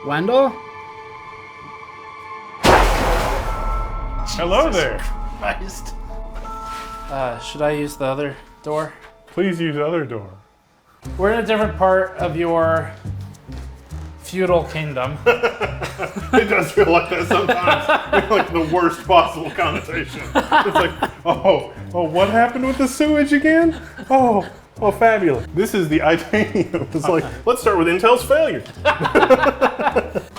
Wendell? Hello there. Christ. Should I use the other door? Please use the other door. We're in a different part of your feudal kingdom. It does feel like that sometimes. It's like the worst possible connotation. It's like, oh, what happened with the sewage again? Oh, fabulous. This is the Itanium. It's like, let's start with Intel's failure.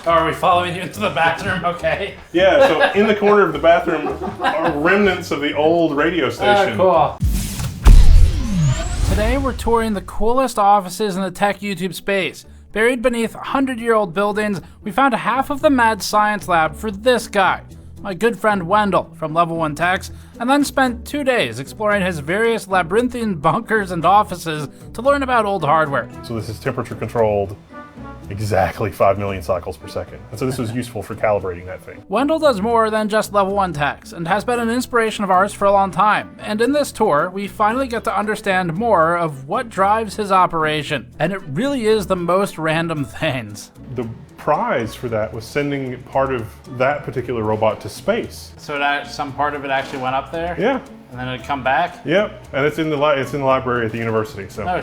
Are we following you into the bathroom? Okay. Yeah, so in the corner of the bathroom are remnants of the old radio station. Cool. Today we're touring the coolest offices in the tech YouTube space. Buried beneath 100-year-old buildings, we found half of the mad science lab for this guy, my good friend Wendell from Level1 Techs, and then spent 2 days exploring his various labyrinthine bunkers and offices to learn about old hardware. So this is temperature controlled, exactly 5 million cycles per second. And so this was useful for calibrating that thing. Wendell does more than just Level1 Techs and has been an inspiration of ours for a long time. And in this tour, we finally get to understand more of what drives his operation. And it really is the most random things. The prize for that was sending part of that particular robot to space. So that some part of it actually went up there? Yeah. And then it'd come back? Yep. And it's in the library at the university. So. Oh,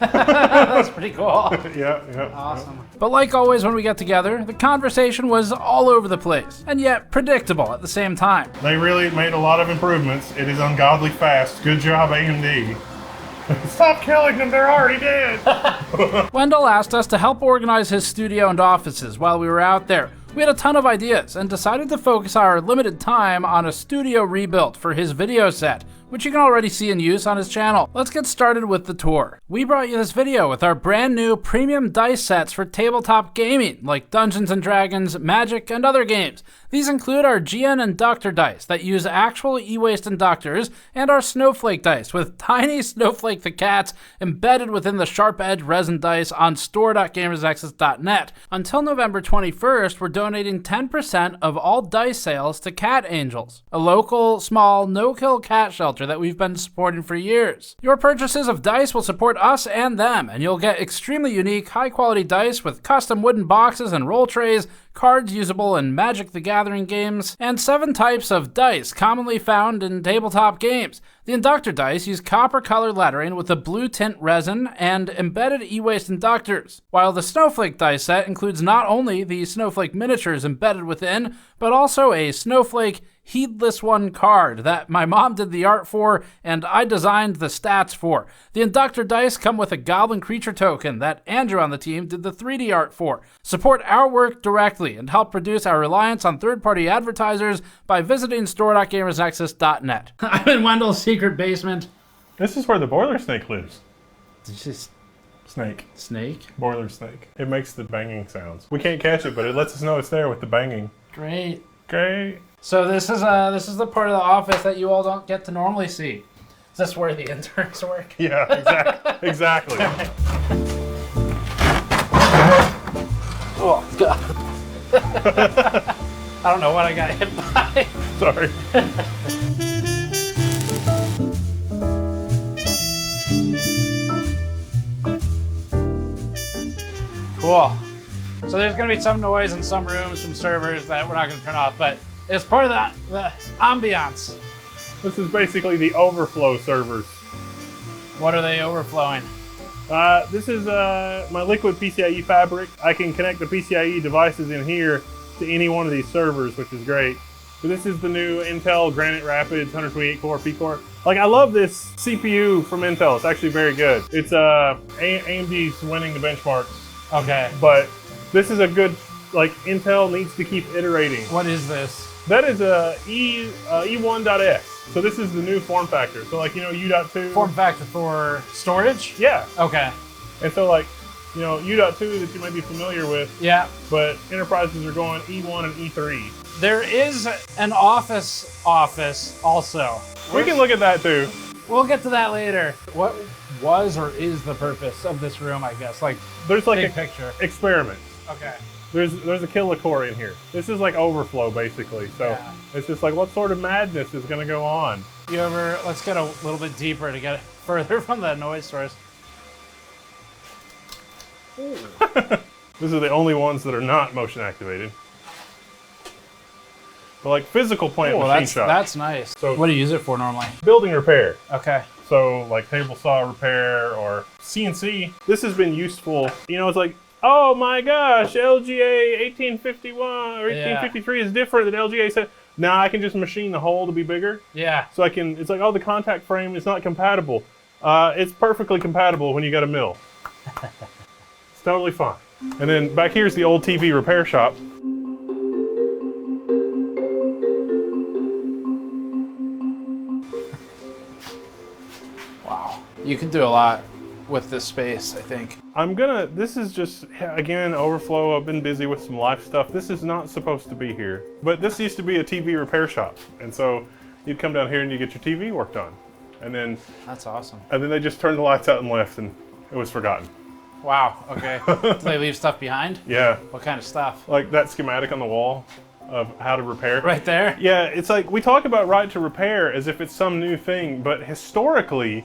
that's pretty cool. Yeah. Awesome. But like always when we get together, the conversation was all over the place, and yet predictable at the same time. They really made a lot of improvements. It is ungodly fast. Good job, AMD. Stop killing them, they're already dead. Wendell asked us to help organize his studio and offices while we were out there. We had a ton of ideas and decided to focus our limited time on a studio rebuild for his video set, which you can already see in use on his channel. Let's get started with the tour. We brought you this video with our brand new premium dice sets for tabletop gaming, like Dungeons & Dragons, Magic, and other games. These include our GN Inductor dice that use actual e-waste inductors, and our Snowflake dice with tiny Snowflake the cats embedded within the sharp edge resin dice on store.gamersnexus.net. Until November 21st, we're donating 10% of all dice sales to Cat Angels, a local, small, no-kill cat shelter that we've been supporting for years. Your purchases of dice will support us and them, and you'll get extremely unique, high-quality dice with custom wooden boxes and roll trays, cards usable in Magic the Gathering games, and 7 types of dice commonly found in tabletop games. The inductor dice use copper-colored lettering with a blue tint resin and embedded e-waste inductors, while the Snowflake dice set includes not only the Snowflake miniatures embedded within, but also a Snowflake Heedless One card that my mom did the art for and I designed the stats for. The inductor dice come with a goblin creature token that Andrew on the team did the 3D art for. Support our work directly and help reduce our reliance on third-party advertisers by visiting store.gamersnexus.net. I'm in Wendell's secret basement. This is where the boiler snake lives. Did you just... Snake. Snake? Boiler snake. It makes the banging sounds. We can't catch it, but it lets us know it's there with the banging. Great. So this is the part of the office that you all don't get to normally see. Is this where the interns work? Yeah, exactly. Oh, God. I don't know what I got hit by. Sorry. Cool. So there's going to be some noise in some rooms from servers that we're not going to turn off, but it's part of the ambiance. This is basically the overflow servers. What are they overflowing? This is my liquid PCIe fabric. I can connect the PCIe devices in here to any one of these servers, which is great. So this is the new Intel Granite Rapids 128 core P-core. Like, I love this CPU from Intel. It's actually very good. It's AMD's winning the benchmarks. Okay. But this is a good, like, Intel needs to keep iterating. What is this? That is a E1.X. So this is the new form factor. So, like, you know, U.2. Form factor for storage? Yeah. Okay. And so, like, you know, U.2 that you might be familiar with. Yeah. But enterprises are going E1 and E3. There is an office also. We can look at that too. We'll get to that later. What was or is the purpose of this room, I guess? Like, there's like big a picture. Experiment. Okay. There's a kilocore in here. This is like overflow, basically. So Yeah. It's just like, what sort of madness is going to go on? Let's get a little bit deeper to get further from the noise source. These are the only ones that are not motion activated. But like physical plant machine shop. That's nice. So what do you use it for normally? Building repair. Okay. So like table saw repair or CNC. This has been useful. You know, it's like, oh my gosh, LGA 1851 or 1853 is different than LGA said. Now I can just machine the hole to be bigger. Yeah. So I can, it's like, oh, the contact frame is not compatible. It's perfectly compatible when you got a mill. It's totally fine. And then back here's the old TV repair shop. Wow. You can do a lot with this space, I think. This is just, again, overflow. I've been busy with some life stuff. This is not supposed to be here. But this used to be a TV repair shop. And so you'd come down here and you get your TV worked on. And then... That's awesome. And then they just turned the lights out and left and it was forgotten. Wow, okay. Do they leave stuff behind? Yeah. What kind of stuff? Like that schematic on the wall of how to repair. Right there? Yeah, it's like we talk about right to repair as if it's some new thing, but historically,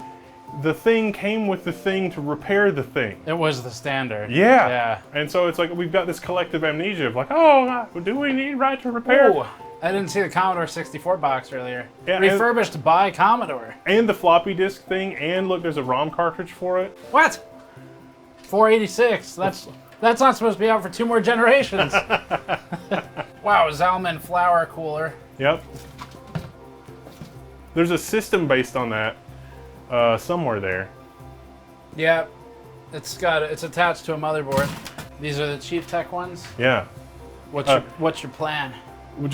the thing came with the thing to repair the thing. It was the standard. Yeah. Yeah. And so it's like we've got this collective amnesia of like, oh, do we need right to repair? Ooh, I didn't see the Commodore 64 box earlier. Yeah, refurbished by Commodore. And the floppy disk thing, and look, there's a ROM cartridge for it. What? 486. That's not supposed to be out for 2 more generations. Wow, Zalman flour cooler. Yep. There's a system based on that somewhere there. Yeah, it's attached to a motherboard. These are the Chief Tech ones. Yeah. What's your plan? I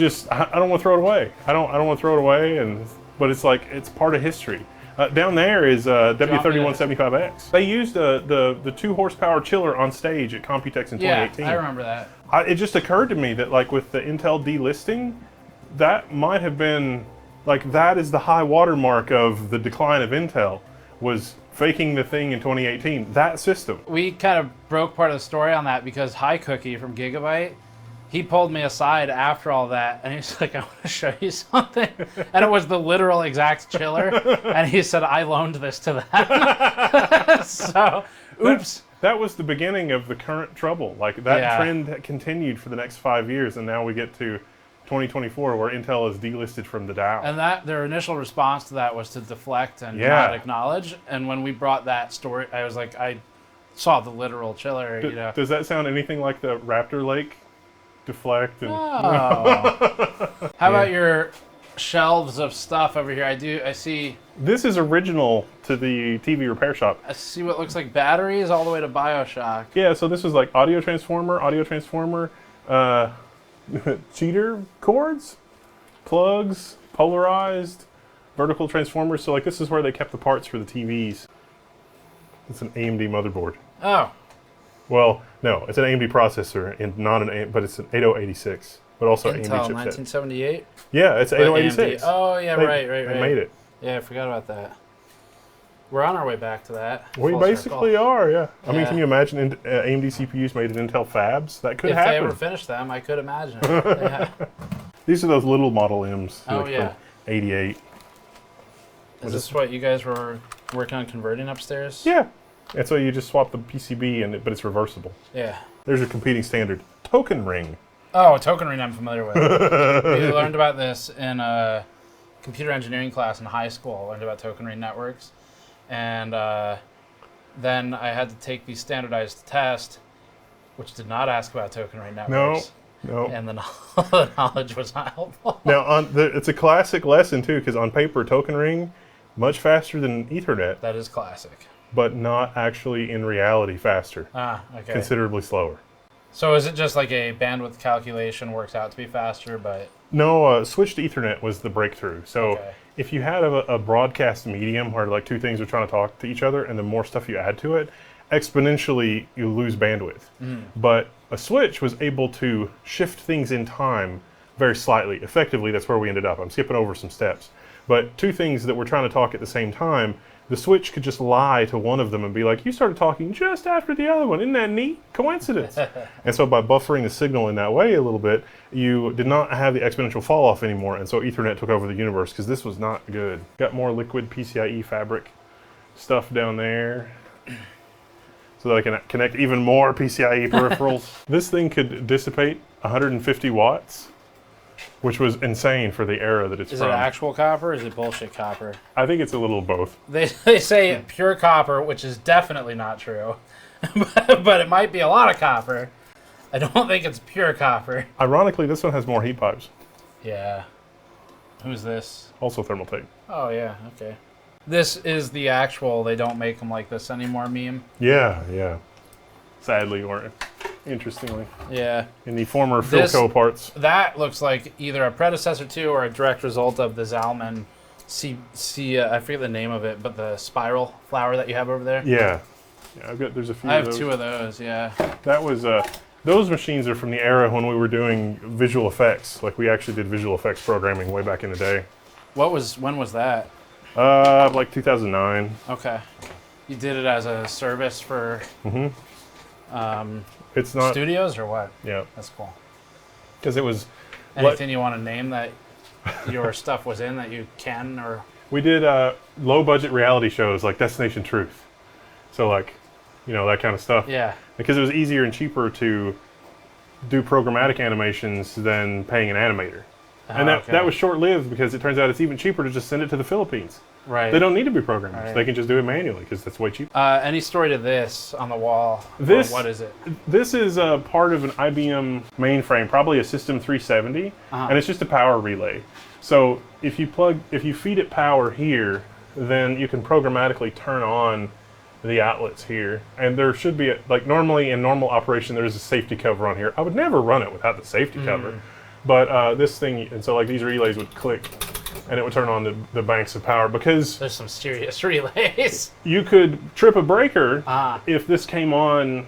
don't want to throw it away. I don't want to throw it away, but it's like it's part of history. Down there is W3175X. They used the 2 horsepower chiller on stage at Computex in 2018. Yeah, I remember that. It just occurred to me that like with the Intel delisting, that might have been like that is the high watermark of the decline of Intel, was faking the thing in 2018. That system. We kind of broke part of the story on that because High Cookie from Gigabyte, he pulled me aside after all that, and he's like, I want to show you something. And it was the literal exact chiller, and he said, I loaned this to them. So, oops. That was the beginning of the current trouble. Like, that trend continued for the next 5 years, and now we get to 2024, where Intel is delisted from the Dow. And their initial response to that was to deflect and not acknowledge. And when we brought that story, I was like, I saw the literal chiller, you know. Does that sound anything like the Raptor Lake? Deflect and... Oh. How about your shelves of stuff over here? I see... This is original to the TV repair shop. I see what looks like batteries all the way to BioShock. Yeah, so this was like audio transformer, cheater cords, plugs, polarized, vertical transformers. So like this is where they kept the parts for the TVs. It's an AMD motherboard. Oh. Well, no, it's an AMD processor, and not but it's an 8086, but also Intel, AMD chipset. 1978? Yeah, it's 8086. Oh, yeah, right. They made it. Yeah, I forgot about that. We're on our way back to that. We basically are, yeah. I mean, can you imagine AMD CPUs made in Intel fabs? That could happen. If they ever finished them, I could imagine. Yeah. These are those little Model M's. Oh, like yeah. From 88. Is this what you guys were working on converting upstairs? Yeah. And so you just swap the PCB, but it's reversible. Yeah. There's your competing standard, token ring. Oh, token ring I'm familiar with. We learned about this in a computer engineering class in high school. I learned about token ring networks. And then I had to take the standardized test, which did not ask about token ring networks. No. And the knowledge was not helpful. Now, it's a classic lesson, too, because on paper, token ring, much faster than Ethernet. That is classic. But not actually in reality faster. Ah, okay. Considerably slower. So is it just like a bandwidth calculation works out to be faster, but... No, switch to Ethernet was the breakthrough. So if you had a broadcast medium where like 2 things are trying to talk to each other, and the more stuff you add to it, exponentially you lose bandwidth. But a switch was able to shift things in time very slightly. Effectively, that's where we ended up. I'm skipping over some steps. But 2 things that were trying to talk at the same time, the switch could just lie to one of them and be like, you started talking just after the other one. Isn't that neat? Coincidence. And so by buffering the signal in that way a little bit, you did not have the exponential fall off anymore. And so Ethernet took over the universe because this was not good. Got more liquid PCIe fabric stuff down there. so that I can connect even more PCIe peripherals. This thing could dissipate 150 watts, which was insane for the era that it's Is from. it actual copper or is it bullshit copper? I think it's a little of both. They say pure copper, which is definitely not true. But it might be a lot of copper. I don't think it's pure copper. Ironically, this one has more heat pipes. Yeah. Who's this? Also thermal tape. Oh, yeah, okay. This is the actual, they don't make them like this anymore meme. Yeah, yeah. Sadly, or interestingly. Yeah. In the former Philco parts. That looks like either a predecessor to or a direct result of the Zalman I forget the name of it, but the spiral flower that you have over there. Yeah. Yeah, there's a few I of have those. 2 of those, yeah. That was, those machines are from the era when we were doing visual effects. Like we actually did visual effects programming way back in the day. When was that? Like 2009. Okay. You did it as a service for It's not, studios or what? yeah, That's cool. because it was, Anything you want to name that your stuff was in that you can or? we did low budget reality shows like Destination Truth. So like, you know, that kind of stuff. Yeah. Because it was easier and cheaper to do programmatic animations than paying an animator. And that was short-lived because it turns out it's even cheaper to just send it to the Philippines. Right. They don't need to be programmers. Right. They can just do it manually because that's way cheaper. Any story to this on the wall? This- Or what is it? This is part of an IBM mainframe, probably a System 370, and it's just a power relay. So if you feed it power here, then you can programmatically turn on the outlets here. And there should be, like normally in normal operation, there's a safety cover on here. I would never run it without the safety cover. But this thing, and so like these relays would click and it would turn on the banks of power because There's some serious relays. you could trip a breaker if this came on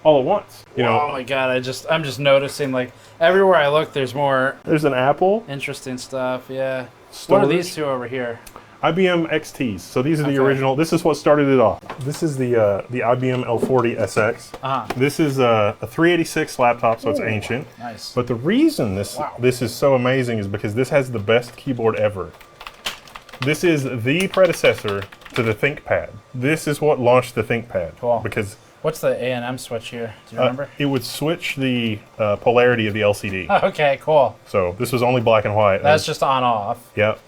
all at once. You know, Oh my god! I'm just noticing like everywhere I look, there's more there's an Apple interesting stuff. Yeah. What storage. are these 2 over here? IBM XTs. So these are the Okay. original. This is what started it off. This is the IBM L40 SX. This is a 386 laptop, so it's ancient. Nice. But the reason this is so amazing is because this has the best keyboard ever. This is the predecessor to the ThinkPad. This is what launched the ThinkPad. Cool. Because What's the A&M switch here? Do you remember? it would switch the polarity of the LCD. Okay, cool. So this was only black and white. That's just on off. Yep.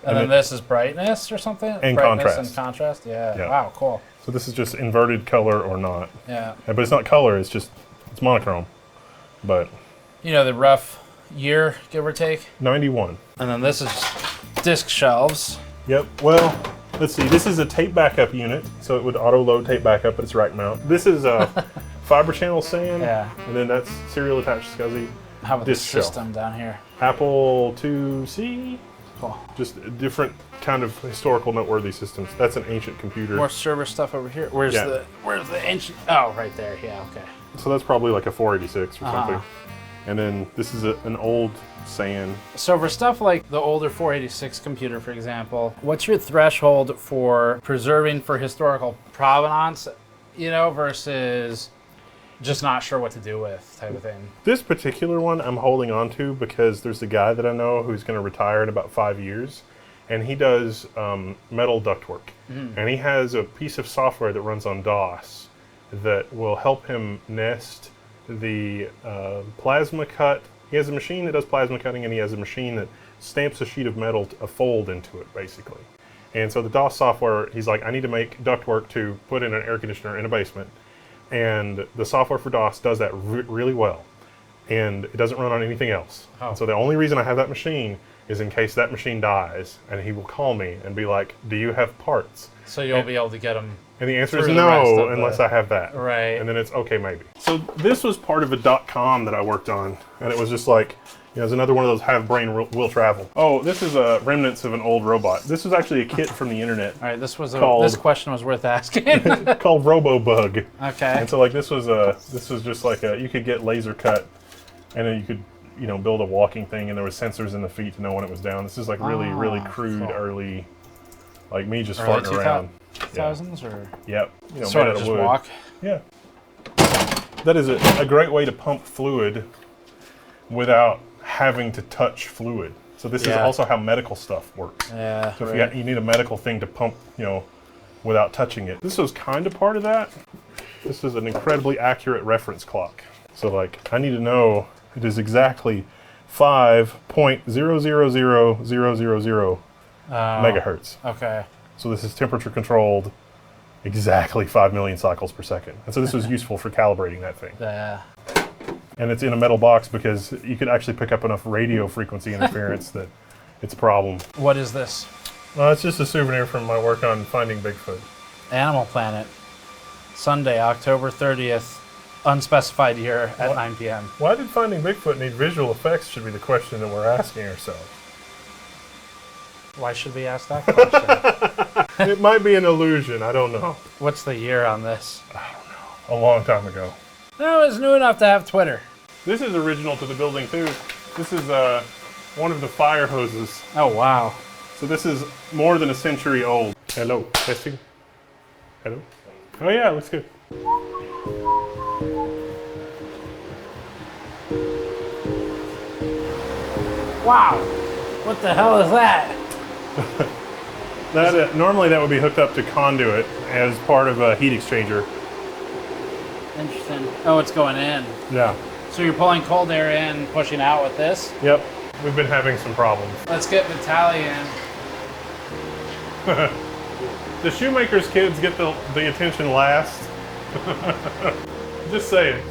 And then this is brightness or something? And brightness contrast. and contrast? Yeah. Yeah. Wow, cool. So this is just inverted color or not. Yeah. But it's not color, it's monochrome. But You know the rough year, give or take? 91. And then this is disk shelves. Yep. Well, let's see. This is a tape backup unit, so it would auto-load tape backup, but it's rack mount. This is a fiber channel SAN. Yeah. And then that's serial attached SCSI. How about the Disk shelf. system down here? Apple IIc. Cool. Just a different kind of historical noteworthy systems. That's an ancient computer. More server stuff over here. Where's the ancient? Oh, right there. Yeah. Okay. So that's probably like a 486 or something. And then this is an old SAN. So for stuff like the older 486 computer, for example, what's your threshold for preserving for historical provenance? You know, versus just not sure what to do with type of thing. This particular one I'm holding on to because there's a guy that I know who's going to retire in about 5 years, and he does metal ductwork. And he has a piece of software that runs on DOS that will help him nest the plasma cut. He has a machine that does plasma cutting, and he has a machine that stamps a sheet of metal, a fold into it, basically. And so the DOS software, he's like, I need to make ductwork to put in an air conditioner in a basement. And the software for DOS does that really well. And it doesn't run on anything else. And so the only reason I have that machine is in case that machine dies, and he will call me and be like, do you have parts? So you'll be able to get them. And the answer is through the rest no, of unless I have that. Right. And then it's okay, maybe. So this was part of a .com that I worked on, and it was just like, you know, it's another one of those have brain will travel. Oh, this is remnants of an old robot. This was actually a kit from the internet. All right, this called- question was worth asking. called RoboBug. Okay. And so like this was just like you could get laser cut, and then you could, you know, build a walking thing, and there was sensors in the feet to know when it was down. This is like really crude, cool. early, like me just Early farting around. 2000s or Yep. You know, sort made of out just wood. walk. Yeah. That is a great way to pump fluid without having to touch fluid. So this is Yeah. also how medical stuff works. Yeah. So if you need a medical thing to pump, you know, without touching it. This was kind of part of that. This is an incredibly accurate reference clock. So like, I need to know it is exactly 5.000000 megahertz. Okay. So this is temperature controlled exactly 5 million cycles per second. And so this was useful for calibrating that thing. Yeah. And it's in a metal box because you could actually pick up enough radio frequency interference that it's a problem. What is this? Well, it's just a souvenir from my work on finding Bigfoot. Animal Planet. Sunday, October 30th. Unspecified year at 9 p.m. Why did finding Bigfoot need visual effects should be the question that we're asking ourselves. Why should we ask that question? It might be an illusion, I don't know. What's the year on this? I don't know. A long time ago. No, it's new enough to have Twitter. This is original to the building too. This is one of the fire hoses. Oh, wow. So this is more than a century old. Hello, testing. Hello. Oh yeah, looks good. Wow. What the hell is that? Normally that would be hooked up to conduit as part of a heat exchanger. Interesting. Oh, it's going in. Yeah. So you're pulling cold air in, pushing out with this? Yep. We've been having some problems. Let's get Vitalii in. The shoemaker's kids get the attention last. Just saying.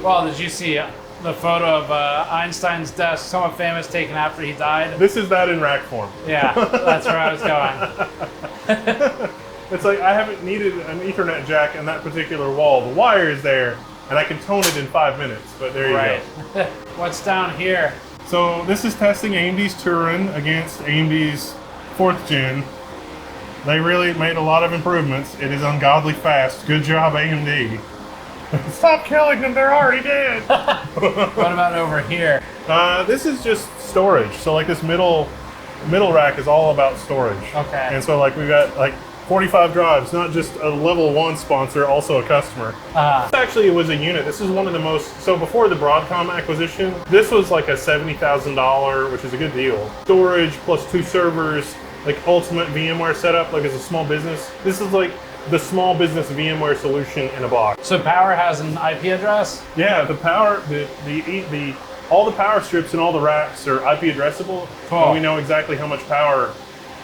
Well, did you see the photo of Einstein's desk, somewhat famous, taken after he died? This is that in rack form. Yeah, that's where I was going. It's like I haven't needed an Ethernet jack in that particular wall. The wire is there, and I can tone it in 5 minutes, but there you go. What's down here? So this is testing AMD's Turin against AMD's 4th gen. They really made a lot of improvements. It is ungodly fast. Good job, AMD. Stop killing them, they're already dead. What about over here? This is just storage. So like this middle rack is all about storage. Okay. And so like we've got like 45 drives, not just a level 1 sponsor, also a customer. This actually was a unit. This is one of the most, so before the Broadcom acquisition, this was like a $70,000, which is a good deal. Storage plus 2 servers, like ultimate VMware setup, like as a small business. This is like the small business VMware solution in a box. So power has an IP address? Yeah, the power, all the power strips and all the racks are IP addressable. Cool. And we know exactly how much power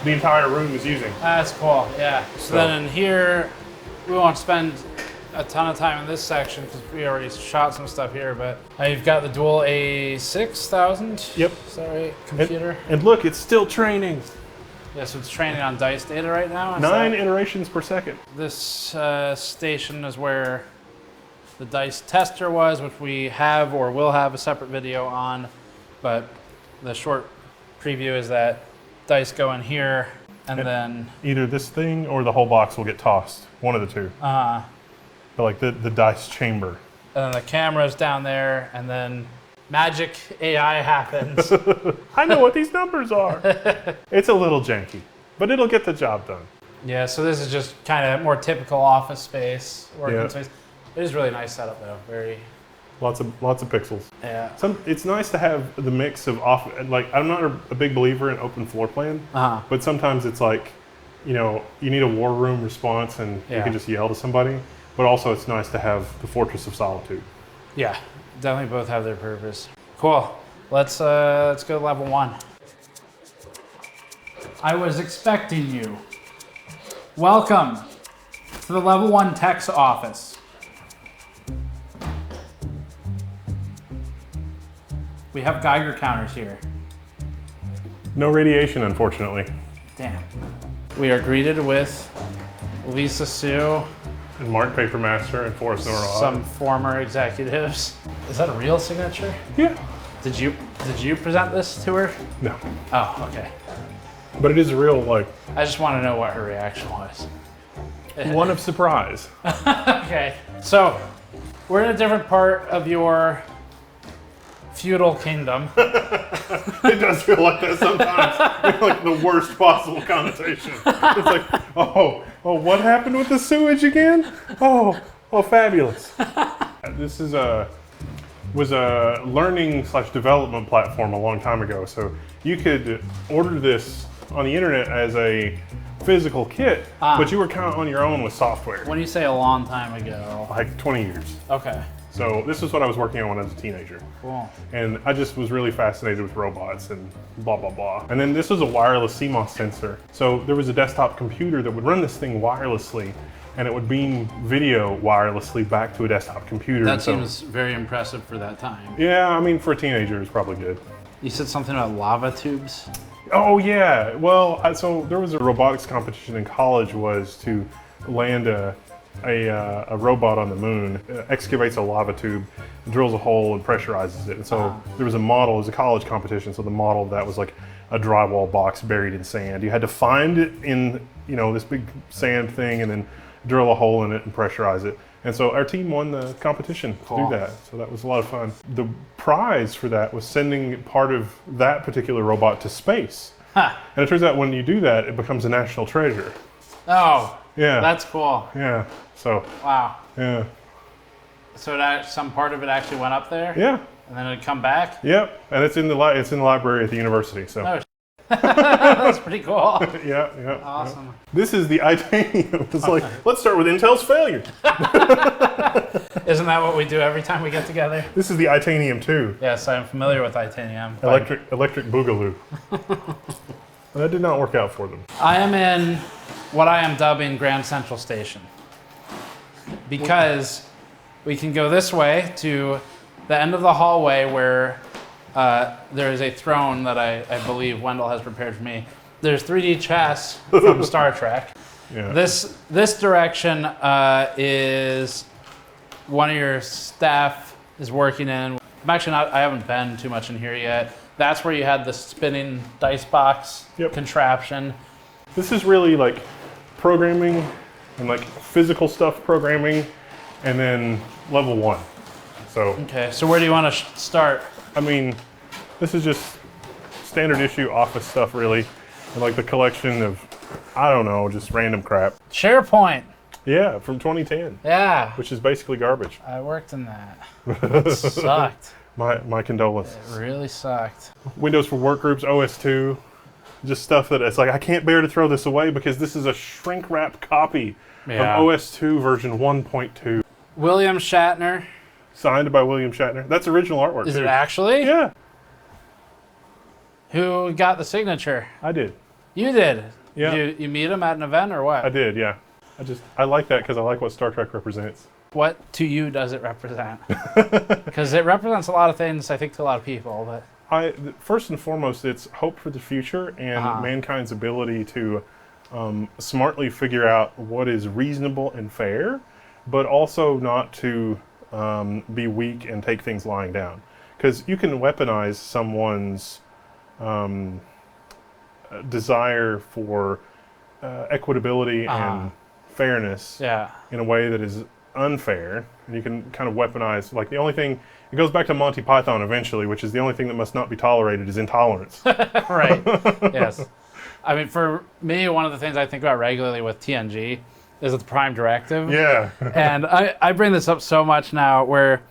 the entire room is using. That's cool, yeah. So then in here, we won't spend a ton of time in this section because we already shot some stuff here, but you've got the dual A6000. Yep. Is that right? Computer. And look, it's still training. Yeah, so it's training on dice data right now? 9 iterations per second. This station is where the dice tester was, which we have or will have a separate video on, but the short preview is that dice go in here, and then either this thing or the whole box will get tossed. One of the two. But like the dice chamber. And then the camera's down there, and then magic AI happens. I know what these numbers are. It's a little janky, but it'll get the job done. Yeah, so this is just kind of more typical office space, working space. It is really nice setup though. Very lots of pixels. Yeah. It's nice to have the mix of like I'm not a big believer in open floor plan, but sometimes it's like, you know, you need a war room response and you can just yell to somebody. But also it's nice to have the fortress of solitude. Yeah. Definitely both have their purpose. Cool. Let's go to level 1. I was expecting you. Welcome to the Level 1 Techs office. We have Geiger counters here. No radiation, unfortunately. Damn. We are greeted with Lisa Sue. And Mark Papermaster and Forrest Norrod. Some former executives. Is that a real signature? Yeah. Did you present this to her? No. Oh, okay. But it is a real, like... I just want to know what her reaction was. One of surprise. Okay. So, we're in a different part of your feudal kingdom. It does feel like that sometimes. It's like the worst possible connotation. It's like, oh, Oh, what happened with the sewage again? Oh, fabulous. This is was a learning/development platform a long time ago. So you could order this on the internet as a physical kit, but you were kind of on your own with software. When you say a long time ago? Like 20 years. Okay. So this is what I was working on when I was a teenager. Cool. And I just was really fascinated with robots and blah, blah, blah. And then this was a wireless CMOS sensor. So there was a desktop computer that would run this thing wirelessly, and it would beam video wirelessly back to a desktop computer. That seems very impressive for that time. Yeah, I mean, for a teenager, it's probably good. You said something about lava tubes? Oh, yeah. Well, so there was a robotics competition in college, was to land a robot on the moon, excavates a lava tube, drills a hole and pressurizes it. And so there was a model, it was a college competition, so the model of that was like a drywall box buried in sand. You had to find it in, you know, this big sand thing and then drill a hole in it and pressurize it. And so our team won the competition to do that. So that was a lot of fun. The prize for that was sending part of that particular robot to space. And it turns out when you do that, it becomes a national treasure. Oh, yeah, that's cool. Yeah, so. Wow. Yeah. So some part of it actually went up there? Yeah. And then it'd come back? Yep, and it's in the library at the university, so. Oh, that's pretty cool. Yeah. Awesome. Yeah. This is the Itanium. It's like, let's start with Intel's failure. Isn't that what we do every time we get together? This is the Itanium 2. Yes, I'm familiar with Itanium. Electric Boogaloo. That did not work out for them. I am in what I am dubbing Grand Central Station, because we can go this way to the end of the hallway where there is a throne that I believe Wendell has prepared for me. There's 3D chess from Star Trek. Yeah. This direction is one of your staff is working in. I'm actually not, I haven't been too much in here yet. That's where you had the spinning dice box contraption. This is really like programming and like physical stuff programming, and then level 1. So. Okay, so where do you want to start? I mean, this is just standard issue office stuff, really, and like the collection of, I don't know, just random crap. SharePoint. Yeah, from 2010. Yeah. Which is basically garbage. I worked in that. It sucked. My condolences. It really sucked. Windows for Workgroups, OS2, just stuff that it's like, I can't bear to throw this away because this is a shrink wrap copy of OS2 version 1.2. William Shatner. Signed by William Shatner. That's original artwork. Is it actually? Yeah. Who got the signature? I did. You did? Yeah. You meet him at an event or what? I did, yeah. I like that because I like what Star Trek represents. What to you does it represent? Because it represents a lot of things, I think, to a lot of people. But first and foremost, it's hope for the future and mankind's ability to smartly figure out what is reasonable and fair, but also not to be weak and take things lying down. Because you can weaponize someone's desire for equitability and fairness in a way that is unfair, and you can kind of weaponize, like the only thing, it goes back to Monty Python eventually, which is the only thing that must not be tolerated is intolerance. Right, yes. I mean, for me, one of the things I think about regularly with TNG is the Prime Directive. Yeah. And I bring this up so much now where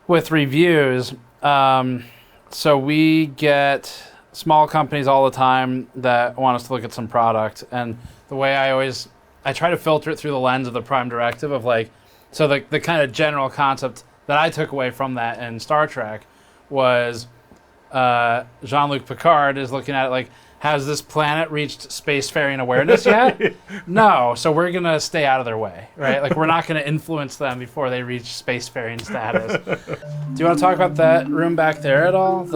with reviews, so we get small companies all the time that want us to look at some product, and the way I try to filter it through the lens of the Prime Directive of like, so the kind of general concept that I took away from that in Star Trek was Jean-Luc Picard is looking at it like, has this planet reached spacefaring awareness yet? No, so we're going to stay out of their way, right? Like, we're not going to influence them before they reach spacefaring status. Do you want to talk about that room back there at all?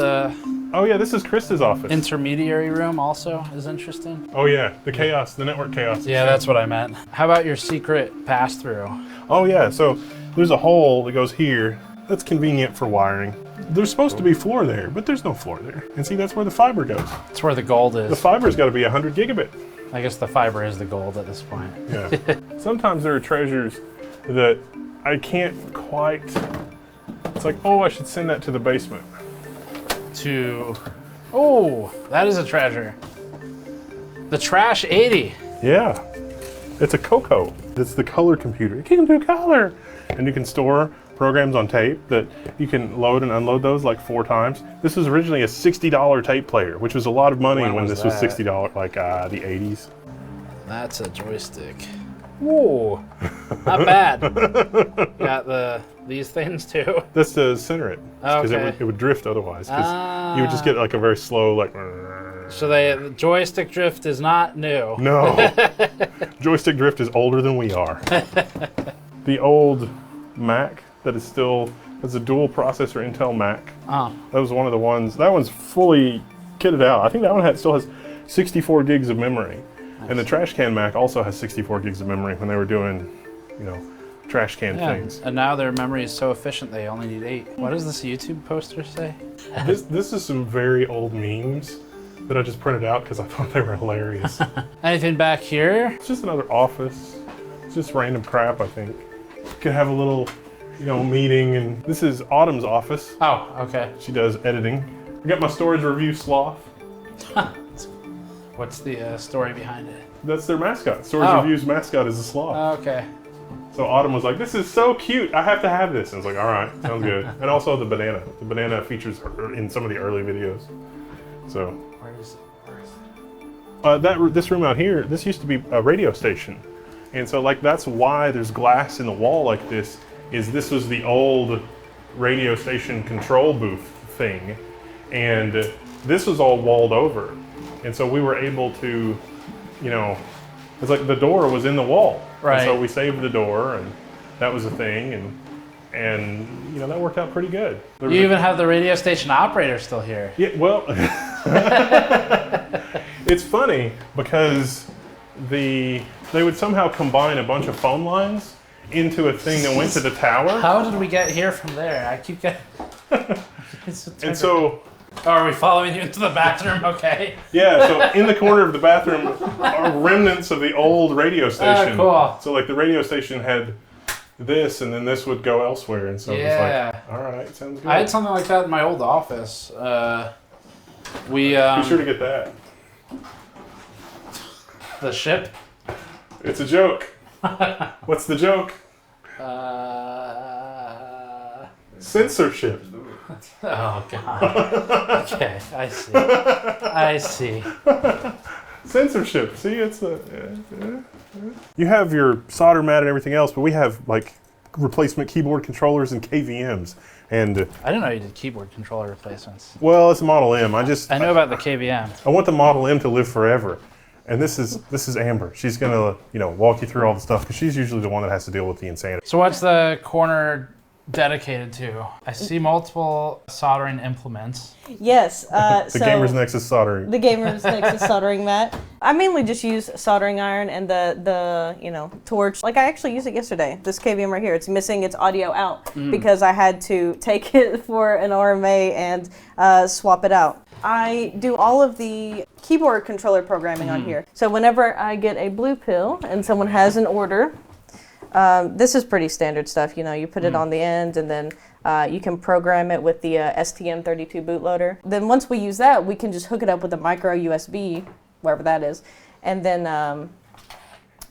Oh yeah, this is Krista's office. Intermediary room also is interesting. Oh yeah, the chaos, the network chaos. Yeah, that's what I meant. How about your secret pass-through? Oh yeah, so there's a hole that goes here. That's convenient for wiring. There's supposed to be floor there, but there's no floor there. And see, that's where the fiber goes. That's where the gold is. The fiber's got to be 100 gigabit. I guess the fiber is the gold at this point. Yeah. Sometimes there are treasures that I can't quite... It's like, oh, I should send that to the basement. Oh, that is a treasure. The Trash 80. Yeah. It's a Coco. It's the color computer. It can do color. And you can store programs on tape that you can load and unload those like 4 times. This was originally a $60 tape player, which was a lot of money when this was $60, like the 80s. That's a joystick. Whoa, not bad. Got these things too. That's to center it, because it would drift otherwise. Because you would just get like a very slow like. So the joystick drift is not new. No, joystick drift is older than we are. The old Mac that is still has a dual processor Intel Mac. That was one of the ones. That one's fully kitted out. I think that one still has 64 gigs of memory. And the trash can Mac also has 64 gigs of memory when they were doing, you know, trash can things. And now their memory is so efficient they only need 8. What does this YouTube poster say? This is some very old memes that I just printed out because I thought they were hilarious. Anything back here? It's just another office. It's just random crap, I think. You could have a little, you know, meeting, and this is Autumn's office. Oh, okay. She does editing. I got my storage review sloth. What's the story behind it? That's their mascot. Storage Review's mascot is a sloth. Okay. So Autumn was like, this is so cute. I have to have this. And I was like, all right, sounds good. And also the banana. The banana features in some of the early videos. So. Where is it? This room out here, this used to be a radio station. And so like that's why there's glass in the wall like this, is this was the old radio station control booth thing. And this was all walled over. And so we were able to, you know, it's like the door was in the wall. Right. And so we saved the door, and that was a thing, and you know, that worked out pretty good. You even have the radio station operator still here. Yeah, well, it's funny because they would somehow combine a bunch of phone lines into a thing that went to the tower. How did we get here from there? I keep getting... And so... Oh, are we following you into the bathroom? Okay. Yeah, so in the corner of the bathroom are remnants of the old radio station. Oh, cool. So like the radio station had this, and then this would go elsewhere, and so it was like, all right, sounds good. I had something like that in my old office. Be sure to get that. The ship? It's a joke. What's the joke? Censorship. Oh, God. Okay, I see. I see. Censorship. See, it's a... You have your solder mat and everything else, but we have, like, replacement keyboard controllers and KVMs. And I didn't know you did keyboard controller replacements. Well, it's a Model M. I know about the KVM. I want the Model M to live forever. And this is Amber. She's gonna, you know, walk you through all the stuff, because she's usually the one that has to deal with the insanity. So what's the corner dedicated to? I see multiple soldering implements. Yes. The Gamers Nexus soldering. The Gamers Nexus soldering mat. I mainly just use soldering iron and the you know, torch. Like I actually used it yesterday. This KVM right here. It's missing its audio out because I had to take it for an RMA and swap it out. I do all of the keyboard controller programming on here. So whenever I get a blue pill and someone has an order, this is pretty standard stuff, you know, you put it on the end, and then you can program it with the STM32 bootloader. Then once we use that, we can just hook it up with a micro USB, wherever that is, and then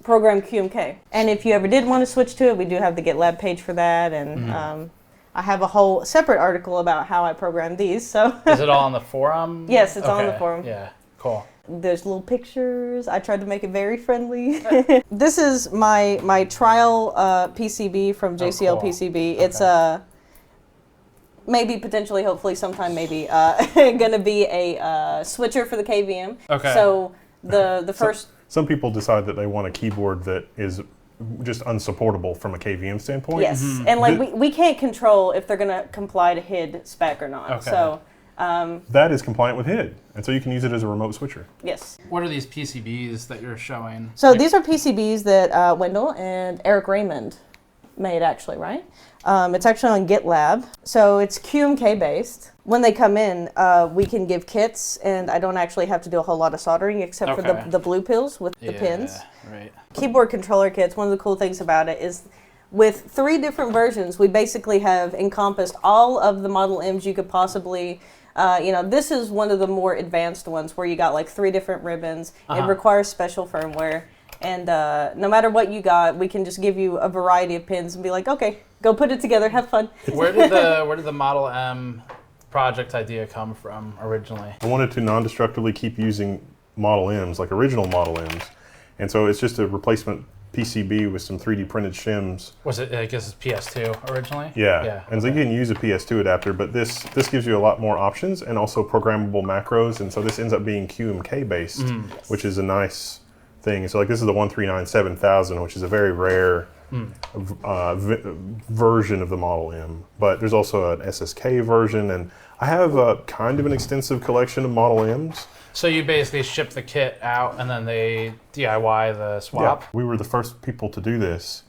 program QMK. And if you ever did want to switch to it, we do have the GitLab page for that, and I have a whole separate article about how I program these. So is it all on the forum? Yes, it's on the forum. Yeah, cool. There's little pictures. I tried to make it very friendly. This is my trial PCB from JCL PCB. It's maybe potentially, hopefully sometime maybe gonna be a switcher for the KVM. Okay. So the first. Some people decide that they want a keyboard that is just unsupportable from a KVM standpoint. Yes, and like we can't control if they're gonna comply to HID spec or not. Okay. So. That is compliant with HID, and so you can use it as a remote switcher. Yes. What are these PCBs that you're showing? So these are PCBs that Wendell and Eric Raymond made, actually, right? It's actually on GitLab. So it's QMK based. When they come in, we can give kits, and I don't actually have to do a whole lot of soldering except for the blue pills with the pins. Right. Keyboard controller kits, one of the cool things about it is with 3 different versions, we basically have encompassed all of the Model M's you could possibly, you know, this is one of the more advanced ones where you got like 3 different ribbons. It requires special firmware. And no matter what you got, we can just give you a variety of pins and be like, okay, go put it together, have fun. Where did the Model M project idea come from originally? I wanted to non-destructively keep using Model M's, like original Model M's. And so it's just a replacement PCB with some 3D printed shims. Was it, I guess it's PS2 originally? Yeah. And so you can use a PS2 adapter, but this gives you a lot more options and also programmable macros. And so this ends up being QMK based, which is a nice thing. So like this is the 1397,000, which is a very rare version of the Model M. But there's also an SSK version, and I have a kind of an extensive collection of Model M's. So you basically ship the kit out and then they DIY the swap? Yeah, we were the first people to do this.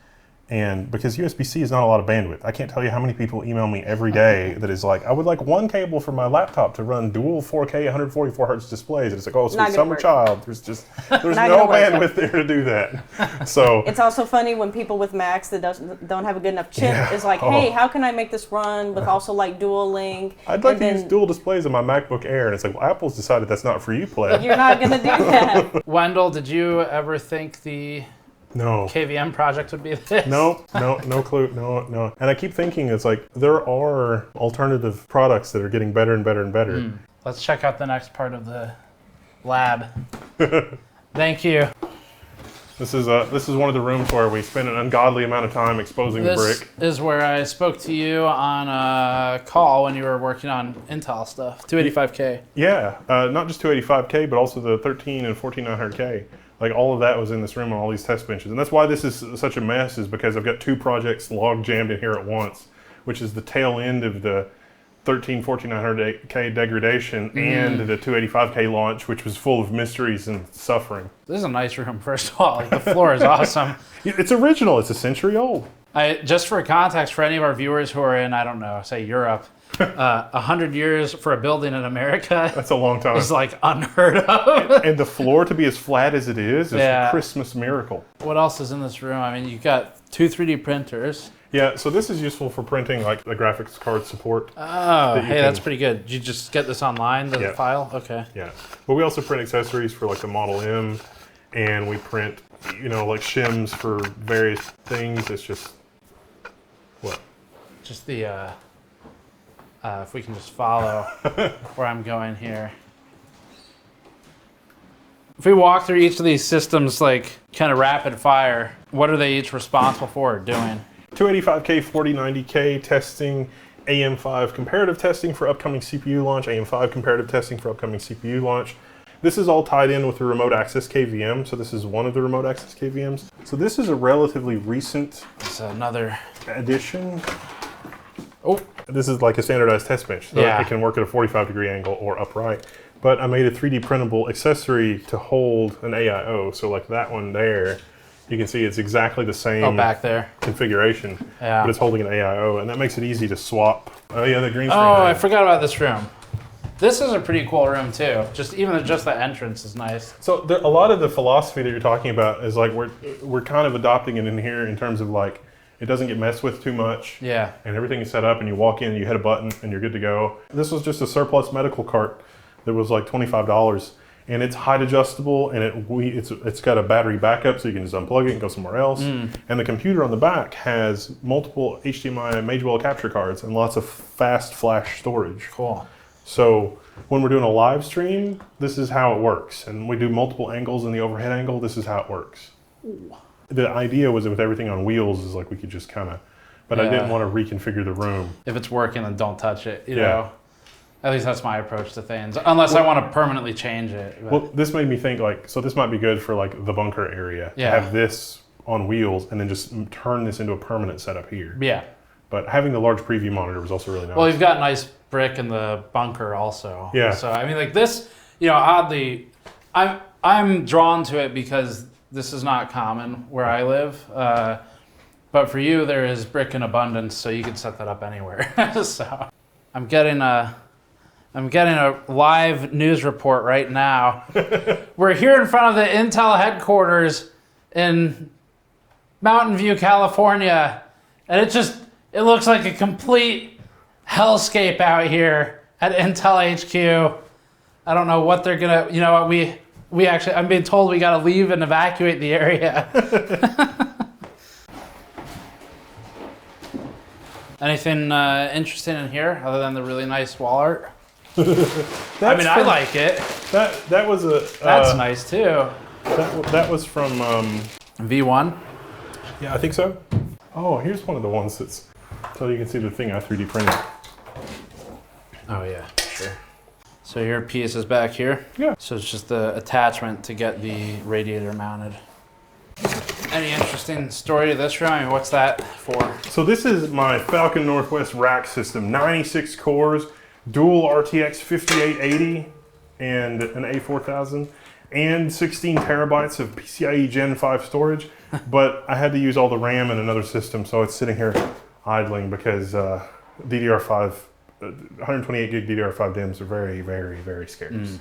And because USB-C is not a lot of bandwidth, I can't tell you how many people email me every day that is like, I would like one cable for my laptop to run dual 4K 144 hertz displays. And it's like, oh, sweet summer child. There's no bandwidth there to do that. So it's also funny when people with Macs that don't have a good enough chip is like, hey, how can I make this run with also like dual link? I'd like to use dual displays on my MacBook Air. And it's like, well, Apple's decided that's not for you, play. You're not going to do that. Wendell, did you ever think the No. KVM project would be this? No clue, no. And I keep thinking it's like, there are alternative products that are getting better and better and better. Let's check out the next part of the lab. Thank you. This is one of the rooms where we spend an ungodly amount of time exposing the brick. This is where I spoke to you on a call when you were working on Intel stuff, 285K. Yeah, not just 285K, but also the 13 and 14900K. Like all of that was in this room on all these test benches. And that's why this is such a mess, is because I've got two projects log jammed in here at once, which is the tail end of the 1400K degradation and the 285K launch, which was full of mysteries and suffering. This is a nice room, first of all. Like, the floor is awesome. It's original. It's a century old. Just for context, for any of our viewers who are in, I don't know, say Europe, 100 years for a building in America. That's a long time. It's like unheard of. And the floor to be as flat as it is a Christmas miracle. What else is in this room? I mean, you've got two 3D printers. Yeah, so this is useful for printing like the graphics card support. Oh, hey, that's pretty good. Did you just get this online, the file? Okay. Yeah, but we also print accessories for like the Model M, and we print, like shims for various things. It's just, what? Just the, if we can just follow where I'm going here. If we walk through each of these systems, like kind of rapid fire, what are they each responsible for doing? 285K, 4090K testing, AM5 comparative testing for upcoming CPU launch, AM5 comparative testing for upcoming CPU launch. This is all tied in with the remote access KVM, so this is one of the remote access KVMs. So this is a relatively recent another addition. Oh, this is like a standardized test bench, so it can work at a 45-degree angle or upright. But I made a 3D printable accessory to hold an AIO, so like that one there, you can see it's exactly the same back there configuration, but it's holding an AIO, and that makes it easy to swap. Oh yeah, the green screen. Oh, I forgot about this room. This is a pretty cool room too. Just the entrance is nice. So a lot of the philosophy that you're talking about is like we're kind of adopting it in here in terms of like it doesn't get messed with too much. Yeah. And everything is set up, and you walk in, you hit a button, and you're good to go. This was just a surplus medical cart that was like $25. And it's height adjustable, and it's got a battery backup, so you can just unplug it and go somewhere else. And the computer on the back has multiple HDMI Magewell capture cards and lots of fast flash storage. Cool. So when we're doing a live stream, this is how it works. And we do multiple angles in the overhead angle, this is how it works. Ooh. The idea was that with everything on wheels is like we could just kind of, but I didn't want to reconfigure the room. If it's working, then don't touch it, you know? At least that's my approach to things, unless I want to permanently change it. But. Well, this made me think like, so this might be good for like the bunker area. To have this on wheels and then just turn this into a permanent setup here. Yeah. But having the large preview monitor was also really nice. Well, you've got nice brick in the bunker also. Yeah. So I mean, like this, oddly, I'm drawn to it because this is not common where I live. But for you, there is brick in abundance, so you can set that up anywhere. So I'm getting a live news report right now. We're here in front of the Intel headquarters in Mountain View, California. And it looks like a complete hellscape out here at Intel HQ. I don't know what they're gonna, I'm being told we gotta leave and evacuate the area. Anything interesting in here other than the really nice wall art? I like it. That was a. That's nice too. That was from V1. Yeah, I think so. Oh, here's one of the ones that's so you can see the thing I 3D printed. Oh yeah, sure. So your piece is back here? Yeah. So it's just the attachment to get the radiator mounted. Any interesting story to this room? I mean, what's that for? So this is my Falcon Northwest rack system, 96 cores, dual RTX 5880 and an A4000, and 16 terabytes of PCIe Gen 5 storage. But I had to use all the RAM in another system, so it's sitting here idling because DDR5, 128 gig DDR5 DIMMs are very, very, very scarce.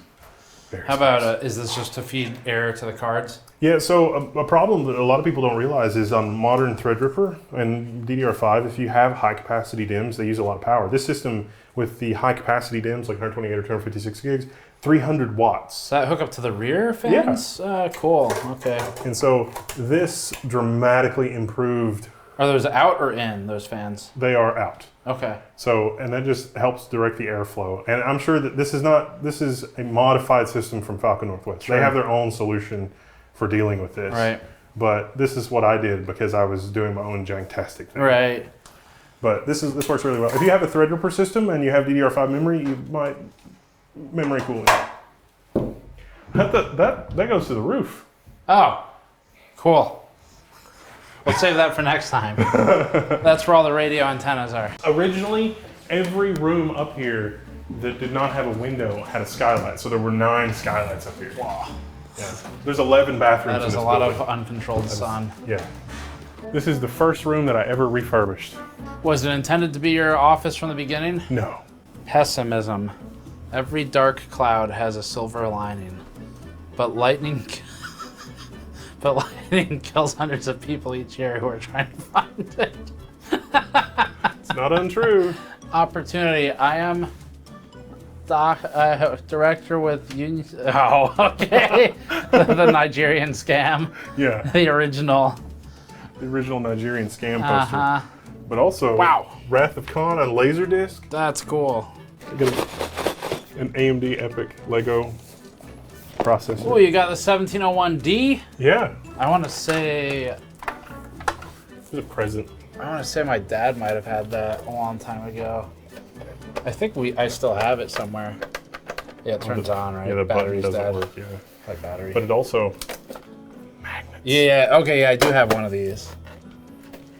How about, is this just to feed air to the cards? Yeah, so a problem that a lot of people don't realize is on modern Threadripper and DDR5, if you have high capacity DIMMs, they use a lot of power. This system with the high capacity DIMMs, like 128 or 256 gigs, 300 watts. Does that hook up to the rear fans? Yeah. Cool, okay. And so this dramatically improved. Are those out or in, those fans? They are out. Okay. So, and that just helps direct the airflow. And I'm sure that this is a modified system from Falcon Northwest. Sure. They have their own solution for dealing with this. Right. But this is what I did because I was doing my own janktastic thing. Right. But this works really well. If you have a Threadripper system and you have DDR5 memory, you might memory cooling. That goes to the roof. Oh, cool. We'll save that for next time. That's where all the radio antennas are. Originally, every room up here that did not have a window had a skylight. So there were 9 skylights up here. Wow. Yeah. There's 11 bathrooms. That is a lot of uncontrolled sun. Yeah. This is the first room that I ever refurbished. Was it intended to be your office from the beginning? No. Pessimism. Every dark cloud has a silver lining, but lightning kills hundreds of people each year who are trying to find it. It's not untrue. Opportunity. I am director with Union. Oh, okay. the Nigerian scam. Yeah. The original Nigerian scam poster. But also, Wrath of Khan on Laserdisc. That's cool. I got an AMD EPIC Lego processor. Oh, you got the 1701D? Yeah. I want to say... It's a present. I want to say my dad might have had that a long time ago. I think I still have it somewhere. Yeah, it turns on, right? Yeah, the battery's button doesn't dead. work, yeah. My battery. But it also... Magnets. Yeah, okay, yeah, I do have one of these.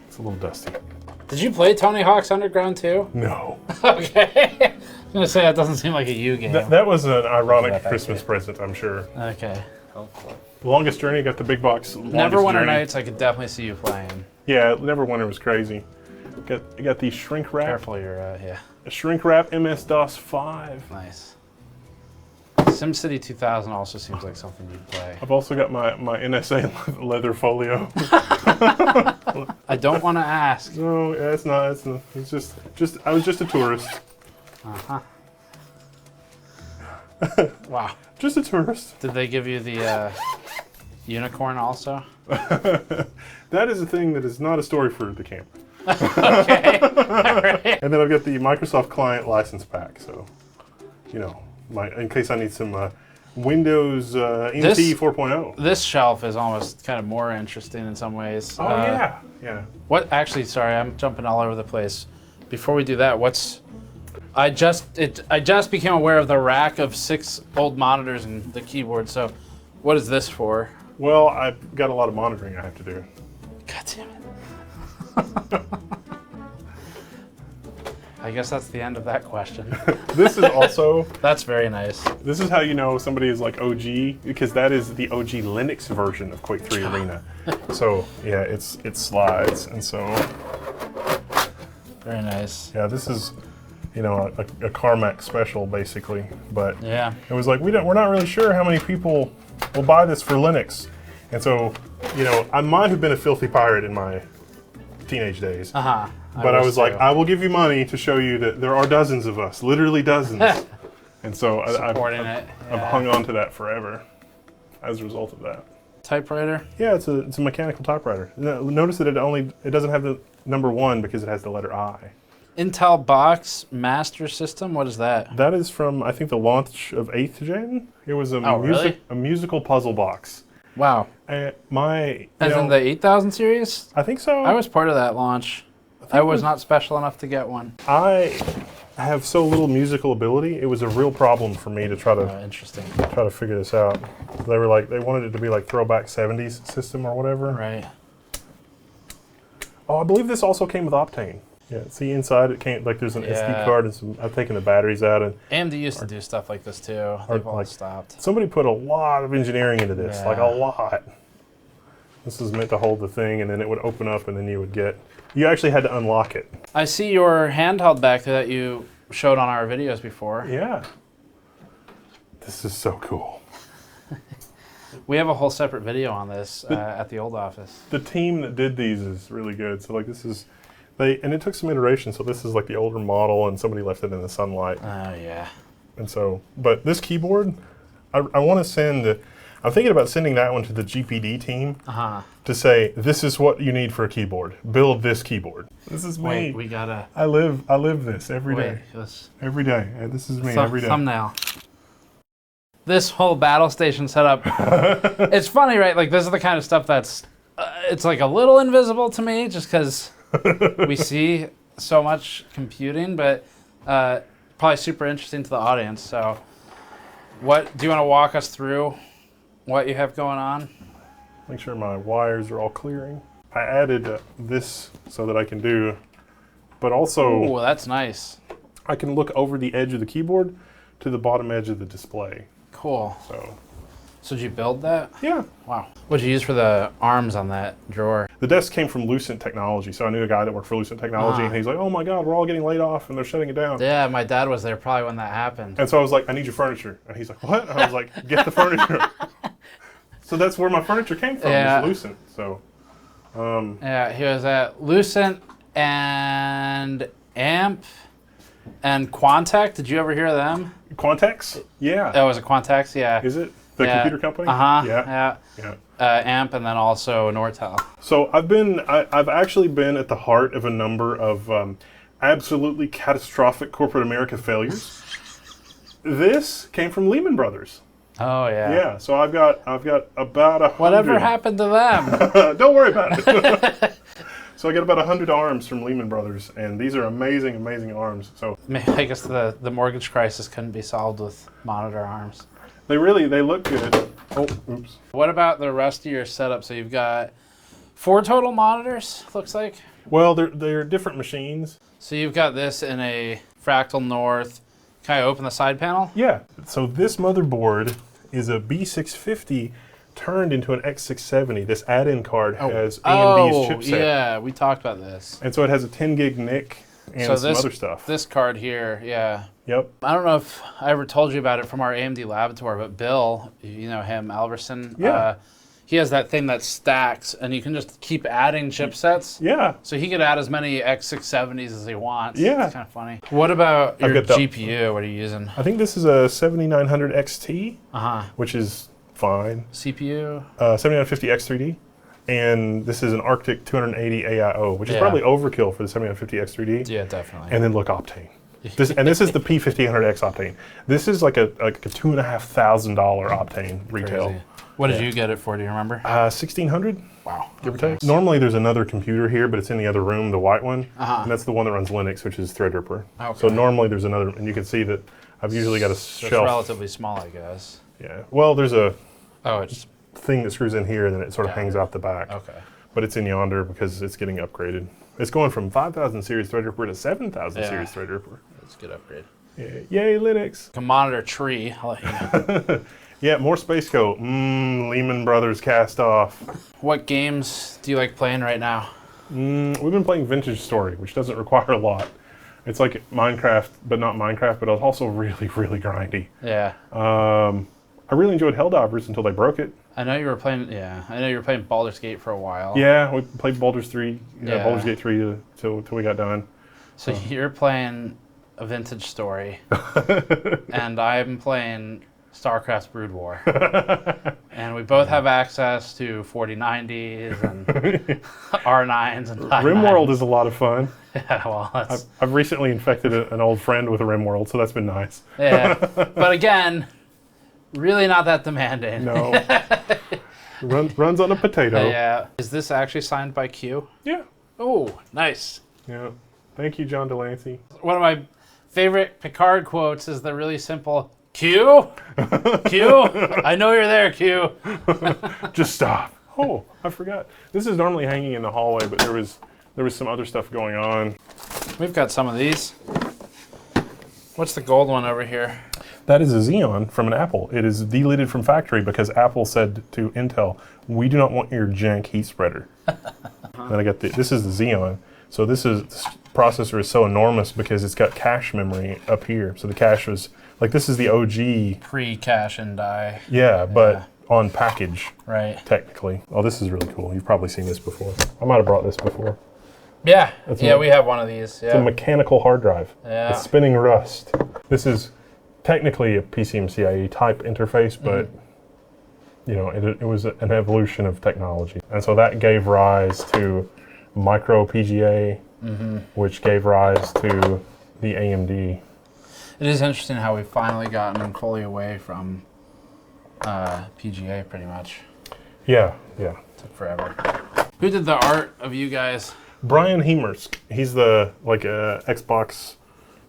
It's a little dusty. Did you play Tony Hawk's Underground too? No. Okay. I was going to say, that doesn't seem like a you game. That was an ironic Christmas present, I'm sure. Okay. The Longest Journey, got the big box. Neverwinter Nights, I could definitely see you playing. Yeah, Neverwinter was crazy. Got the shrink wrap. Careful, yeah. A shrink wrap MS-DOS 5. Nice. SimCity 2000 also seems like something you'd play. I've also got my NSA leather folio. I don't want to ask. No, it's not. It's just. I was just a tourist. Wow. Just a tourist. Did they give you the unicorn also? That is a thing that is not a story for the camp. Okay. All right. And then I've got the Microsoft Client license pack. So, in case I need some Windows NT 4.0. This shelf is almost kind of more interesting in some ways. Oh yeah. What? Actually, sorry, I'm jumping all over the place. Before we do that, I just became aware of the rack of 6 old monitors and the keyboard. So, what is this for? Well, I've got a lot of monitoring I have to do. God damn it. I guess that's the end of that question. This is also... That's very nice. This is how you know somebody is like OG, because that is the OG Linux version of Quake 3 Arena. So, yeah, it slides, and so... Very nice. Yeah, this is, a Carmack special, basically. But yeah, it was like, we're not really sure how many people will buy this for Linux. And so, I might have been a filthy pirate in my teenage days. But I was like, I will give you money to show you that there are dozens of us, literally dozens. And so I've hung on to that forever. as a result of that. Typewriter? Yeah, it's a mechanical typewriter. Notice that it doesn't have the number 1 because it has the letter I. Intel Box Master System? What is that? That is from, I think, the launch of 8th Gen. It was a musical puzzle box. Wow. In the 8000 series? I think so. I was part of that launch. I was not special enough to get one. I have so little musical ability. It was a real problem for me to try to try to figure this out. They wanted it to be like throwback 70s system or whatever. Right. Oh, I believe this also came with Optane. Yeah, see inside it came there's an SD card and some. I've taken the batteries out and. AMD used to do stuff like this too. They've all stopped. Somebody put a lot of engineering into this, like a lot. This is meant to hold the thing, and then it would open up, and then you actually had to unlock it. I see your handheld back there that you showed on our videos before. Yeah. This is so cool. We have a whole separate video on this at the old office. The team that did these is really good. So this is, and it took some iteration. So this is like the older model, and somebody left it in the sunlight. Oh yeah. And so, but this keyboard, I want to send. I'm thinking about sending that one to the GPD team to say, this is what you need for a keyboard. Build this keyboard. This is me. Wait, we gotta. I live this every day. Every day. This is me every day. Thumbnail. This whole battle station setup. It's funny, right? Like this is the kind of stuff that's, it's like a little invisible to me, just because we see so much computing, but probably super interesting to the audience. So, do you want to walk us through what you have going on? Make sure my wires are all clearing. I added this so that I can do, but also... Oh, that's nice. I can look over the edge of the keyboard to the bottom edge of the display. Cool. So did you build that? Yeah. Wow. What did you use for the arms on that drawer? The desk came from Lucent Technology, so I knew a guy that worked for Lucent Technology, and he's like, oh my God, we're all getting laid off and they're shutting it down. Yeah, my dad was there probably when that happened. And so I was like, I need your furniture. And he's like, what? And I was like, get the furniture. So that's where my furniture came from, was Lucent. So, yeah, he was at Lucent and Amp and Quantec. Did you ever hear of them? Quantex? Yeah. That was a Quantex, yeah. Is it? The computer company? Yeah. Amp and then also Nortel. So I've actually been at the heart of a number of absolutely catastrophic corporate America failures. This came from Lehman Brothers. Oh yeah. Yeah. So I've got about 100. Whatever happened to them? Don't worry about it. So I got about 100 arms from Lehman Brothers, and these are amazing, amazing arms. So I guess the mortgage crisis couldn't be solved with monitor arms. They look good. Oh, oops. What about the rest of your setup? So you've got 4 total monitors, looks like? Well, they're different machines. So you've got this in a Fractal North. Can I open the side panel? Yeah. So this motherboard is a B650 turned into an X670. This add-in card has AMD's chipset. Yeah, we talked about this. And so it has a 10 gig NIC and some other stuff. This card here, yeah. Yep. I don't know if I ever told you about it from our AMD lab tour, but Bill, you know him, Alverson, he has that thing that stacks, and you can just keep adding chipsets. Yeah. So he could add as many X670s as he wants. Yeah. It's kind of funny. What about your GPU? What are you using? I think this is a 7900 XT, which is fine. CPU? 7950 X3D. And this is an Arctic 280 AIO, which is probably overkill for the 7950 X3D. Yeah, definitely. And then look, Optane. This is the P1500X Optane. This is like a $2,500 Optane retail. Crazy. What did you get it for? Do you remember? 1600. Wow. Give or take. Normally there's another computer here, but it's in the other room, the white one, and that's the one that runs Linux, which is Threadripper. Okay. So normally there's another, and you can see that I've usually got a shelf. It's relatively small, I guess. Yeah. Well, there's a it's thing that screws in here, and then it sort of hangs out the back. Okay. But it's in yonder because it's getting upgraded. It's going from 5,000 series Threadripper to 7,000 series Threadripper. That's a good upgrade. Yeah. Yay, Linux. A monitor tree. I'll let you know. Yeah, more Space Coat. Lehman Brothers cast off. What games do you like playing right now? We've been playing Vintage Story, which doesn't require a lot. It's like Minecraft, but not Minecraft, but it's also really, really grindy. Yeah. I really enjoyed Helldivers until they broke it. I know you were playing, Baldur's Gate for a while. Yeah, we played Baldur's 3, Baldur's Gate 3 till we got done. So you're playing a Vintage Story, and I'm playing StarCraft's Brood War. And we both have access to 4090s and R9s and i9s. RimWorld is a lot of fun. Yeah, well, that's... I've recently infected an old friend with a RimWorld, so that's been nice. Yeah, but again, really not that demanding. No. Runs on a potato. Yeah. Is this actually signed by Q? Yeah. Oh, nice. Yeah. Thank you, John Delancey. One of my favorite Picard quotes is the really simple, Q? Q? I know you're there, Q. Just stop. Oh, I forgot. This is normally hanging in the hallway, but there was some other stuff going on. We've got some of these. What's the gold one over here? That is a Xeon from an Apple. It is deleted from factory because Apple said to Intel, we do not want your jank heat spreader. Then I got this is the Xeon. So this processor is so enormous because it's got cache memory up here. So the cache was, like this is the OG. Pre-cache and die. Yeah, but on package. Right. Technically. Oh, this is really cool. You've probably seen this before. I might have brought this before. Yeah, we have one of these. Yeah. It's a mechanical hard drive. Yeah. It's spinning Rust. This is technically a PCMCIe type interface, but you know, it was an evolution of technology. And so that gave rise to micro PGA, which gave rise to the AMD. It is interesting how we've finally gotten fully away from PGA pretty much. Yeah, yeah. Took forever. Who did the art of you guys? Brian Hemersk. He's the Xbox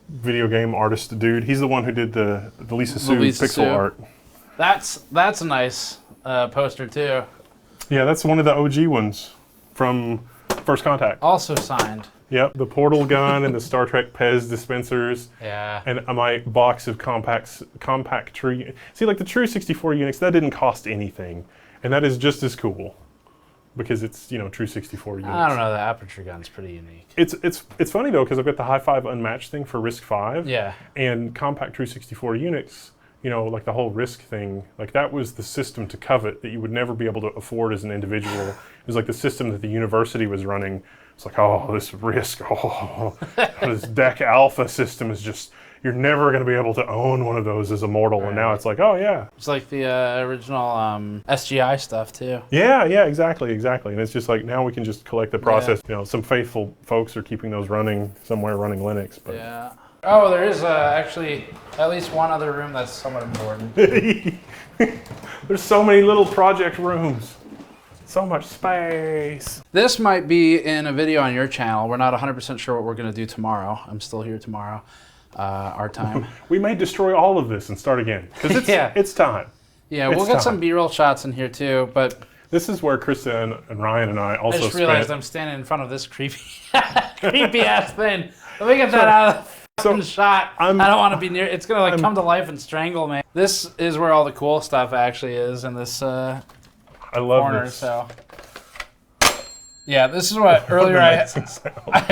video game artist dude. He's the one who did the Lisa Sue pixel art. That's a nice poster too. Yeah, that's one of the OG ones from First Contact. Also signed. Yep, the portal gun and the Star Trek Pez dispensers. Yeah. And my box of compact tree. See, like the True 64 Unix, that didn't cost anything, and that is just as cool. Because it's, you know, True 64 units. I don't know, the aperture gun's pretty unique. It's funny though, because I've got the High 5 Unmatched thing for RISC-V. Yeah. And compact True 64 Unix, you know, like the whole RISC thing, like that was the system to covet that you would never be able to afford as an individual. It was like the system that the university was running. It's like, oh, this RISC, oh, this DEC Alpha system is just, you're never going to be able to own one of those as a mortal. Right. And now it's like, oh, yeah. It's like the original SGI stuff, too. Yeah, exactly. And it's just like, now we can just collect the process. Yeah. You know, some faithful folks are keeping those running somewhere, running Linux. But. Yeah. Oh, there is actually at least one other room that's somewhat important. There's so many little project rooms. So much space. This might be in a video on your channel. We're not 100% sure what we're going to do tomorrow. I'm still here tomorrow. Our time. We may destroy all of this and start again because it's time. Yeah, we'll get some B-roll shots in here too. But this is where Krista and Ryan and I also. I just realized I'm standing in front of this creepy ass thing. Let me get that out of the shot. I don't want to be near. It's gonna come to life and strangle me. This is where all the cool stuff actually is in this. I love corner, this. So. Yeah, this is what earlier I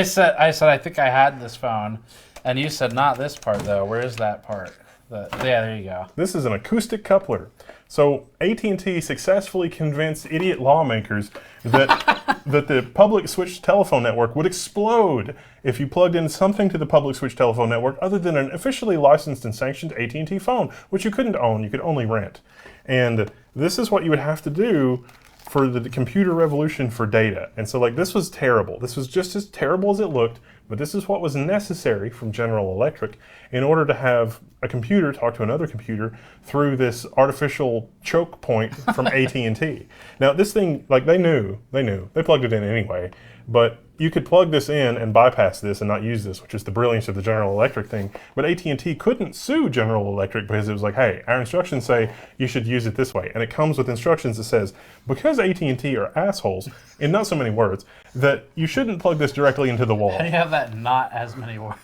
said. I think I had this phone. And you said not this part, though. Where is that part? Yeah, there you go. This is an acoustic coupler. So AT&T successfully convinced idiot lawmakers that that the public switch telephone network would explode if you plugged in something to the public switch telephone network other than an officially licensed and sanctioned AT&T phone, which you couldn't own, you could only rent. And this is what you would have to do for the computer revolution for data. And so like this was terrible. This was just as terrible as it looked, but this is what was necessary from General Electric in order to have a computer talk to another computer through this artificial choke point from AT&T. Now this thing, like they knew, they plugged it in anyway, but you could plug this in and bypass this and not use this, which is the brilliance of the General Electric thing. But AT&T couldn't sue General Electric because it was like, hey, our instructions say you should use it this way. And it comes with instructions that says, because AT&T are assholes, in not so many words, that you shouldn't plug this directly into the wall. How do you have that not as many words?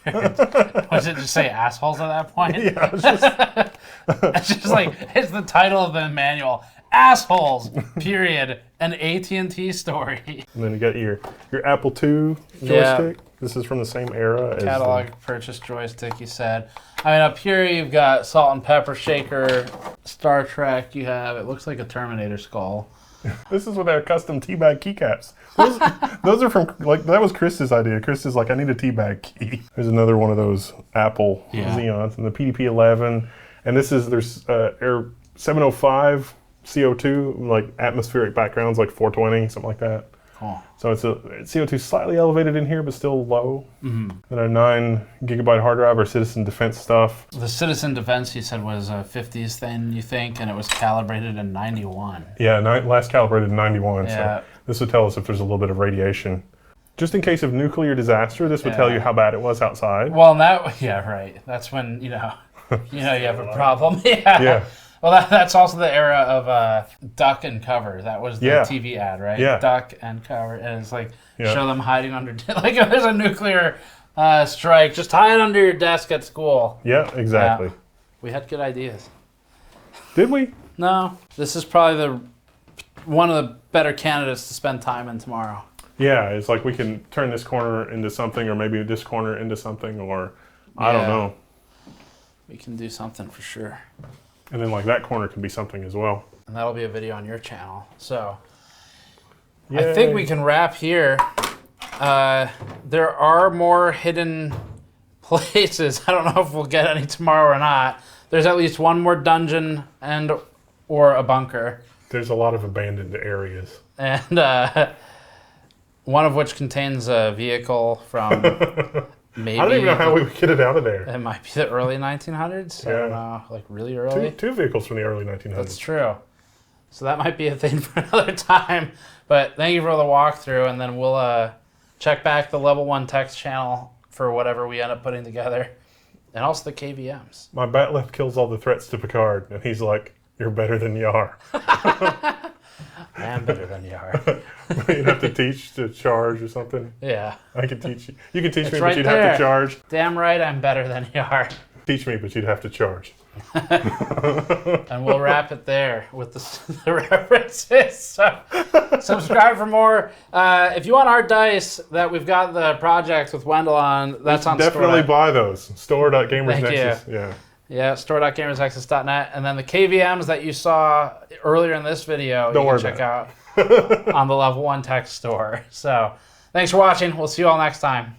Was it just say assholes at that point? Yeah, it's just... It's just like, it's the title of the manual. Assholes, period, an AT&T story. And then you got your Apple II joystick. Yeah. This is from the same era as catalog purchase joystick, you said. I mean, up here you've got salt and pepper shaker, Star Trek. You have, it looks like a Terminator skull. This is with our custom teabag keycaps. Those are from, like, that was Chris's idea. Chris is like, I need a teabag key. There's another one of those Apple Xeons and the PDP-11. And there's air 705 CO2, like atmospheric backgrounds, like 420, something like that. Cool. So it's CO2 slightly elevated in here, but still low. Then a 9 gigabyte hard drive, or citizen defense stuff. The citizen defense, you said, was a 50s thing, you think, and it was calibrated in 91. Yeah, last calibrated in 91. Yeah. So this would tell us if there's a little bit of radiation. Just in case of nuclear disaster, this would tell you how bad it was outside. Well, yeah, right. That's when, you have a problem. Yeah. Well, that's also the era of duck and cover. That was the TV ad, right? Yeah. Duck and cover. And it's like, show them hiding under, like if there's a nuclear strike, just hide under your desk at school. Yeah, exactly. Yeah. We had good ideas. Did we? No. This is probably one of the better candidates to spend time in tomorrow. Yeah, it's like we can turn this corner into something, or maybe this corner into something, or I don't know. We can do something for sure. And then like that corner can be something as well. And that'll be a video on your channel. So Yay. I think we can wrap here. There are more hidden places. I don't know if we'll get any tomorrow or not. There's at least one more dungeon or a bunker. There's a lot of abandoned areas. And one of which contains a vehicle from maybe... I don't even know how we would get it out of there. It might be the early 1900s. I don't know, like really early. Two vehicles from the early 1900s. That's true. So that might be a thing for another time. But thank you for the walkthrough, and then we'll check back the Level 1 Techs channel for whatever we end up putting together. And also the KVMs. My bat left kills all the threats to Picard, and he's like, "You're better than you are." I am better than you are. You'd have to teach to charge or something. Yeah. I can teach you. You can teach It's me, right but you'd there. have to charge. Damn right I'm better than you are. Teach me, but you'd have to charge. And we'll wrap it there with the references. So subscribe for more. If you want our dice that we've got the projects with Wendell on, that's on Definitely store. buy those. Store.gamersnexus. Thank you. Yeah. Yeah, store.gamersnexus.net. And then the KVMs that you saw earlier in this video, you can check out on the Level 1 Tech store. So thanks for watching. We'll see you all next time.